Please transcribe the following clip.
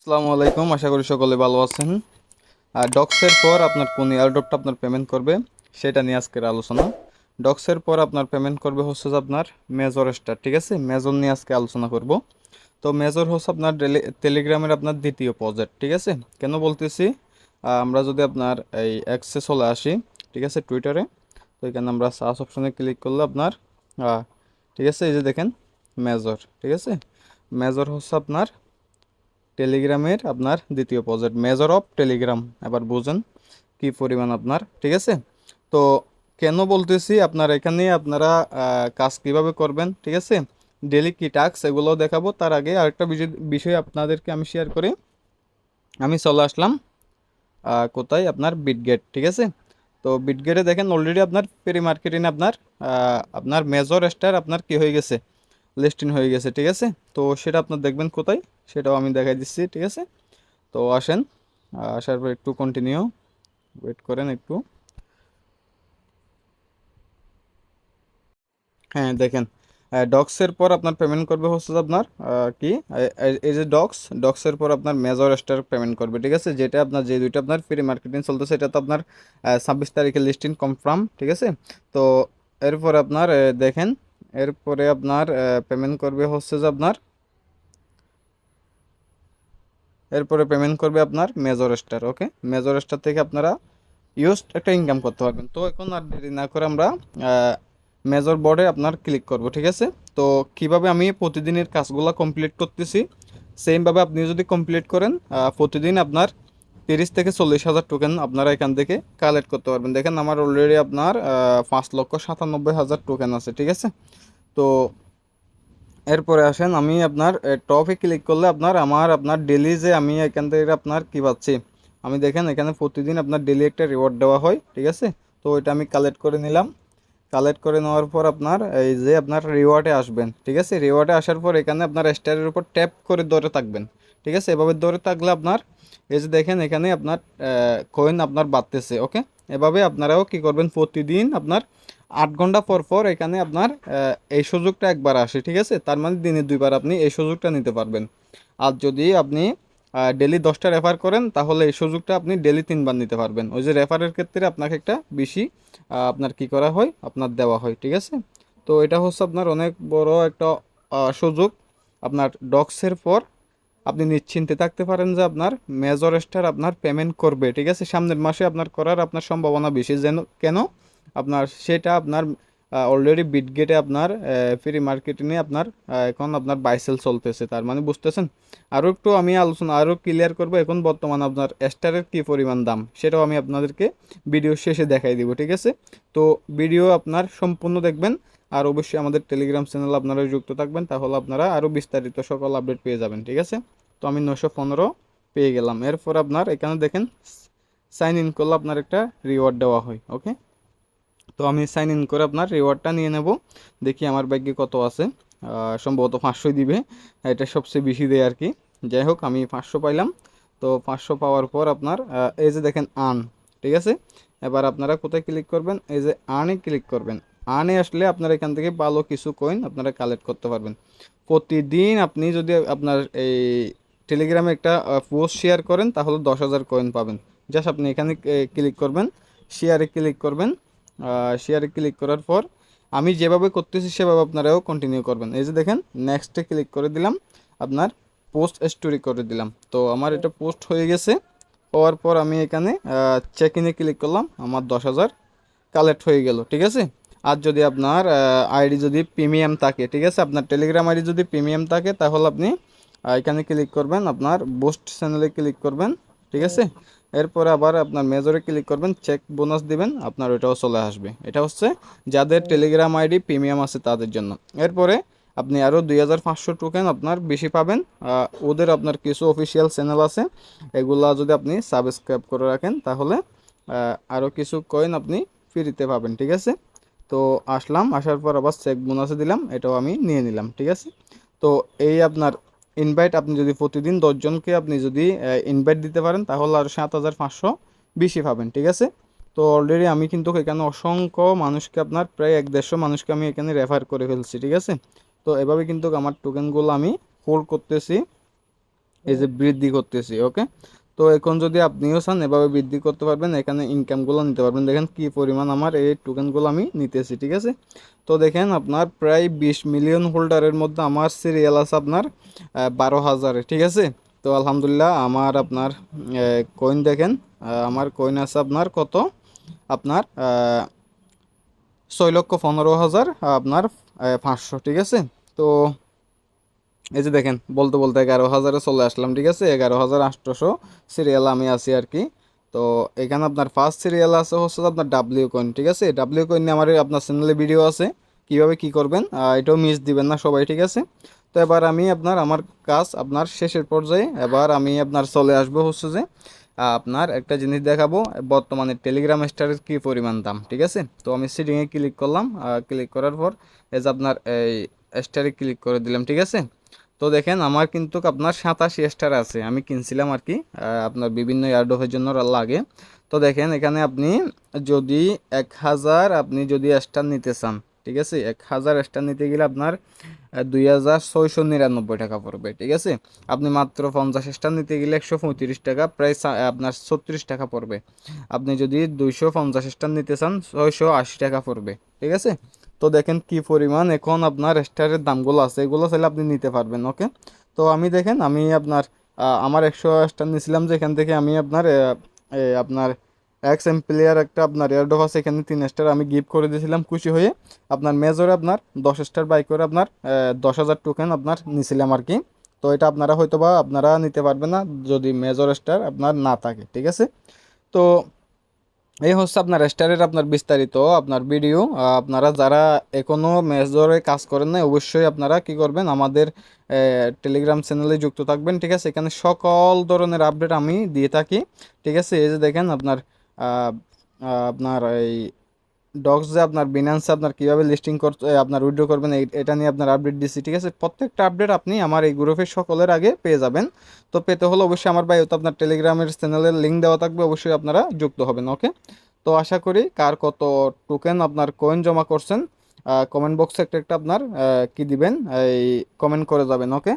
আসসালামু আলাইকুম, আশা করি সকলে ভালো আছেন। আর ডক্সের পর আপনার কোন এয়ারড্রপটা আপনার পেমেন্ট করবে সেটা নিয়ে আজকের আলোচনা। ডক্সের পর আপনার পেমেন্ট করবে হচ্ছে যে আপনার মেজর স্টার, ঠিক আছে। মেজর নিয়ে আজকে আলোচনা করব। তো মেজর হচ্ছে আপনার টেলিগ্রামের আপনার দ্বিতীয় প্রজেক্ট, ঠিক আছে। কেন বলতেছি, আমরা যদি আপনার এই অ্যাক্সে চলে আসি, ঠিক আছে, টুইটারে। তো এখানে আমরা সার্চ অপশনে ক্লিক করলে আপনার ঠিক আছে, এই যে দেখেন মেজর, ঠিক আছে। মেজর হচ্ছে আপনার টেলিগ্রামের আপনার দ্বিতীয় প্রজেক্ট, মেজর অফ টেলিগ্রাম। এবার বুঝেন কি পরিমাণ আপনার, ঠিক আছে। তো কেন বলতেছি, আপনার এখানে আপনারা কাজ কিভাবে করবেন, ঠিক আছে, ডেলি কি টাস্ক এগুলো দেখাবো। তার আগে আরেকটা বিষয় আপনাদেরকে আমি শেয়ার করি। আমি চলে আসলাম কোথায়, আপনার বিটগেট, ঠিক আছে। তো বিটগেটে দেখেন অলরেডি আপনার প্রি মার্কেটিং আপনার মেজর স্টার আপনার কি হয়ে গেছে, লিস্টিং হয়ে গেছে, ঠিক আছে। তো সেটা আপনার দেখবেন কোথায়, সেটাও আমি দেখাই দিচ্ছি, ঠিক আছে। তো আসেন, আসার পর একটু কন্টিনিউ ওয়েট করেন একটু। হ্যাঁ দেখেন, ডক্সের পর আপনার পেমেন্ট করবে হচ্ছে যে আপনার কি, এই যে ডক্সের পর আপনার মেজর স্টার পেমেন্ট করবে, ঠিক আছে। যেটা আপনার যে দুইটা আপনার ফ্রি মার্কেটিং চলতেছে, এটা তো আপনার 26 তারিখে লিস্টিং কনফার্ম, ঠিক আছে। তো এরপর আপনার দেখেন, এরপরে আপনার পেমেন্ট করবে হচ্ছে যে আপনার, এরপরে পেমেন্ট করবে আপনার মেজর স্টার। ওকে, মেজর স্টার থেকে আপনারা একটা ইনকাম করতে পারবেন। তো এখন আর দেরি না করে আমরা মেজর বোর্ডে আপনার ক্লিক করব, ঠিক আছে। তো কিভাবে আমি প্রতিদিনের কাজগুলো কমপ্লিট করতেছি, সেমভাবে আপনি যদি কমপ্লিট করেন, প্রতিদিন আপনার 30 থেকে 40 হাজার টোকেন আপনারা এখান থেকে কালেক্ট করতে পারবেন। দেখেন আমার অলরেডি আপনার 5,97,000 টোকেন আছে, ঠিক আছে। তো এরপরে আসেন, আমি আপনার টপে ক্লিক করলে আপনার ডেলি যে আমি এখান থেকে আপনার কি পাচ্ছি, আমি দেখেন এখানে প্রতিদিন আপনার ডেলি একটা রিওয়ার্ড দেওয়া হয়, ঠিক আছে। তো এটা আমি কালেক্ট করে নিলাম। কালেক্ট করে নেওয়ার পর আপনার এই যে আপনার রিওয়ার্ডে আসবেন, ঠিক আছে। রিওয়ার্ডে আসার পর এখানে আপনার স্টারের উপর ট্যাপ করে ধরে থাকবেন, ঠিক আছে। এভাবে ধরে থাকলে আপনার এই যে দেখেন এখানে আপনার কয়েন আপনার বাড়তেছে। ওকে, এভাবে আপনারাও কি করবেন, প্রতিদিন আপনার 8 ঘন্টা পর পর এখানে আপনার এই সুযোগটা একবার আসে, ঠিক আছে। তার মানে দিনে 2বার আপনি এই সুযোগটা নিতে পারবেন। আর যদি আপনি ডেলি 10টা রেফার করেন, তাহলে এই সুযোগটা আপনি ডেলি 3বার নিতে পারবেন। ওই যে রেফারের ক্ষেত্রে আপনাকে একটা বেশি আপনার কি করা হয়, আপনার দেওয়া হয়, ঠিক আছে। তো এটা হচ্ছে আপনার অনেক বড় একটা সুযোগ। আপনার ডক্সের পর আপনি নিশ্চিন্তে থাকতে পারেন যে আপনার মেজর স্টার আপনার পেমেন্ট করবে, ঠিক আছে। সামনের মাসে আপনার করার আপনার সম্ভাবনা বেশি। যেন কেন, আপনার সেটা আপনার অলরেডি বিটগেটে আপনার ফ্রি মার্কেটিংয়ে আপনার এখন আপনার বাইসেল চলতেছে, তার মানে বুঝতেছেন। আরও একটু আমি আলোচনা আরও ক্লিয়ার করব। এখন বর্তমান আপনার স্টারের কী পরিমাণ দাম, সেটাও আমি আপনাদেরকে ভিডিও শেষে দেখাই দিব, ঠিক আছে। তো ভিডিও আপনার সম্পূর্ণ দেখবেন। আর অবশ্যই আমাদের টেলিগ্রাম চ্যানেল আপনারা যুক্ত থাকবেন, তাহলে আপনারা আরও বিস্তারিত সকল আপডেট পেয়ে যাবেন, ঠিক আছে। তো আমি 915 পেয়ে গেলাম। এরপর আপনার এখানে দেখেন সাইন ইন করলে আপনার একটা রিওয়ার্ড দেওয়া হয়। ওকে, তো আমি সাইন ইন করে আপনার রিওয়ার্ডটা নিয়ে নেব। দেখি আমার ব্যাগে কত আছে, সম্ভবত 500 দিবে, এটা সবচেয়ে বেশি দেয় আর কি। যাই হোক, আমি 500 পাইলাম। তো 500 পাওয়ার পর আপনার এই যে দেখেন আর্ন, ঠিক আছে। এবার আপনারা কোথায় ক্লিক করবেন, এই যে আর্নে ক্লিক করবেন। আর্নে আসলে আপনার এখান থেকে ভালো কিছু কয়েন আপনারা কালেক্ট করতে পারবেন। প্রতিদিন আপনি যদি আপনার এই টেলিগ্রামে একটা পোস্ট শেয়ার করেন, তাহলে 10,000 কয়েন পাবেন। জাস্ট আপনি এখানে ক্লিক করবেন, শেয়ারে ক্লিক করবেন। শেয়ারে ক্লিক করার পর আমি যেভাবে করতেছি সেভাবে আপনারাও কন্টিনিউ করবেন। এই যে দেখেন নেক্সটে ক্লিক করে দিলাম, আপনার পোস্ট স্টোরি করে দিলাম। তো আমার এটা পোস্ট হয়ে গেছে। হওয়ার পর আমি এখানে চেক ইনে ক্লিক করলাম, আমার 10,000 কালেক্ট হয়ে গেল, ঠিক আছে। আর যদি আপনার আইডি যদি প্রিমিয়াম থাকে, ঠিক আছে, আপনার টেলিগ্রাম আইডি যদি প্রিমিয়াম থাকে, তাহলে আপনি এখানে ক্লিক করবেন, আপনার বুস্ট চ্যানেলে ক্লিক করবেন, ঠিক আছে। এরপরে আবার আপনার মেজরে ক্লিক করবেন, চেক বোনাস দিবেন, আপনার ওইটাও চলে আসবে। এটা হচ্ছে যাদের টেলিগ্রাম আইডি প্রিমিয়াম আছে তাদের জন্য। এরপরে আপনি আরও 2,500 টোকেন আপনার বেশি পাবেন। ওদের আপনার কিছু অফিসিয়াল চ্যানেল আছে, এগুলা যদি আপনি সাবস্ক্রাইব করে রাখেন, তাহলে আরও কিছু কয়েন আপনি ফ্রিতে পাবেন, ঠিক আছে। তো আসলাম, আসার পর আবার চেক বোনাসে দিলাম, এটাও আমি নিয়ে নিলাম, ঠিক আছে। তো এই আপনার ইনভাইট আপনি যদি প্রতিদিন 10 জনকে আপনি যদি ইনভাইট দিতে পারেন, তাহলে আর 7,500 বেশি পাবেন, ঠিক আছে। তো অলরেডি আমি কিন্তু এখানে অসংখ্য মানুষকে, আপনার প্রায় 150 মানুষকে আমি এখানে রেফার করে ফেলছি, ঠিক আছে। তো এভাবে কিন্তু আমার টোকেনগুলো আমি হোল্ড করতেছি। এই যে বৃদ্ধি করতেছি, ওকে। তো এখন যদি আপনিও চান এভাবে বৃদ্ধি করতে পারবেন, এখানে ইনকামগুলো নিতে পারবেন। দেখেন কি পরিমাণ আমার এই টোকেনগুলো আমি নিতেছি, ঠিক আছে। তো দেখেন আপনার প্রায় 20 মিলিয়ন হোল্ডারের মধ্যে আমার সিরিয়াল আছে আপনার 12,000-এ, ঠিক আছে। তো আলহামদুলিল্লাহ আমার আপনার কয়েন দেখেন, আমার কয়েন আছে আপনার কত, আপনার 6,15,000 আপনার 500, ঠিক আছে। তো এই যে দেখেন বলতে বলতে 11,000-এ চলে আসলাম, ঠিক আছে। 11,800 সিরিয়াল আমি আছি আর কি। তো এখানে আপনার ফার্স্ট সিরিয়াল আছে হচ্ছে আপনার ডাব্লিউ কয়েন, ঠিক আছে। ডাব্লিউ কয়েন নিয়ে আমার আপনার চ্যানেলে ভিডিও আছে কিভাবে কি করবেন, এটাও মিস দিবেন না সবাই, ঠিক আছে। তো এবার আমি আমার কাজ আপনার শেষের পর্যায়ে, এবার আমি আপনার চলে আসবো হচ্ছে যে আপনার একটা জিনিস দেখাবো, বর্তমানে টেলিগ্রাম স্টারের কি পরিমাণ দাম, ঠিক আছে। তো আমি সেটিংয়ে ক্লিক করলাম, ক্লিক করার পর এই যে আপনার এই স্টারে ক্লিক করে দিলাম, ঠিক আছে। তো দেখেন আমার কিন্তু আপনার 87 স্টার আছে, আমি কিনছিলাম আর কি, আপনার বিভিন্ন এয়ারড্রপের জন্য লাগে। তো দেখেন এখানে আপনি যদি 1,000 আপনি যদি স্টার নিতে চান, ঠিক আছে, 1,000 স্টার নিতে গেলে আপনার 2,699 টাকা পড়বে, ঠিক আছে। আপনি মাত্র 50 স্টার নিতে গেলে 135 টাকা, প্রায় আপনার 36 টাকা পড়বে। আপনি যদি 250 স্টার নিতে চান 680 টাকা পড়বে, ঠিক আছে। তো দেখেন কি পরিমাণ এখন আপনার স্টারের দামগুলো আছে, এগুলো চাইলে আপনি নিতে পারবেন, ওকে। তো আমি দেখেন আমি আপনার আমার 100 স্টার নিয়েছিলাম, যেখান থেকে আমি আপনার আপনার এক্স এমপ্লেয়ার একটা আপনার এয়ারড্রপ আছে, এখানে 3 স্টার আমি গিফট করে দিয়েছিলাম খুশি হয়ে। আপনার মেজরে আপনার 10 স্টার বাই করে আপনার 10,000 টোকেন আপনার নিয়েছিলাম আর কি। তো এটা আপনারা হয়তো বা আপনারা নিতে পারবেন না যদি মেজর স্টার আপনার না থাকে, ঠিক আছে। তো এই হচ্ছে আপনার স্টারের আপনার বিস্তারিত আপনার ভিডিও। আপনারা যারা এখনো মেজরে কাজ করেন না অবশ্যই আপনারা কি করবেন, আমাদের টেলিগ্রাম চ্যানেলে যুক্ত থাকবেন, ঠিক আছে। এখানে সকল ধরনের আপডেট আমি দিয়ে থাকি, ঠিক আছে। এই যে দেখেন আপনার আহ, আপনার এই ডক্স যে আপনার বিনান্সে আপনার কিভাবে লিস্টিং করতে আপনার উইথড্র করবেন, এটা নিয়ে আপনার আপডেট দিচ্ছি, ঠিক আছে। প্রত্যেকটা আপডেট আপনি আমার এই গ্রুপের সকলের আগে পেয়ে যাবেন। তো পেতে হলে অবশ্যই আমার তো আপনার টেলিগ্রামের চ্যানেলের লিঙ্ক দেওয়া থাকবে, অবশ্যই আপনারা যুক্ত হবেন, ওকে। তো আশা করি কার কত টোকেন আপনার কয়েন জমা করছেন কমেন্ট বক্সে একটা একটা আপনার কি দিবেন এই কমেন্ট করে যাবেন, ওকে।